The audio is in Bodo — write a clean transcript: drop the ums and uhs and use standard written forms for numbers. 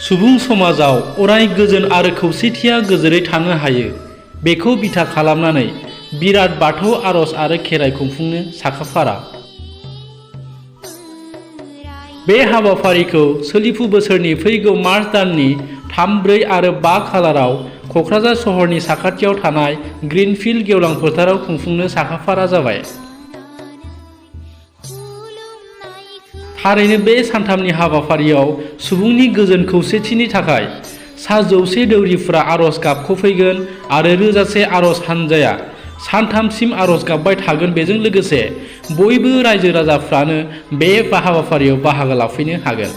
सुबुं समाजाव अराय गोजोन आरो खौसेथिया गोजोरै थानो हायो बेखौ बिथा खालामनानै बिराद बाथौ आरज आरो खेराइ खुंफुंनो साखाफारा। बे हाबाफारिखौ सोलिफु बोसोरनि फैगौ मार्च दाननि 3, 4 आरो 5 खालाराव क'क्राझार सहरनि साखाथियाव थानाय ग्रीनफील्ड गेवलां फोथाराव खुंफुंनो साखाफारा जाबाय। थारैनो बे सानथामनि हाबाफारियाव सुबुंनि गोजोन खौसेथिनि थाखाय सा 100 दौरिफ्रा आरज गाबख'फैगोन आरो रोजासे आरज हानजाया सानथामसिम आरज गाबबाय थागोन। बेजों लोगोसे बयबो रायजो राजाफ्रानो बे हाबाफारियाव बाहागो लाफैनो हागोन।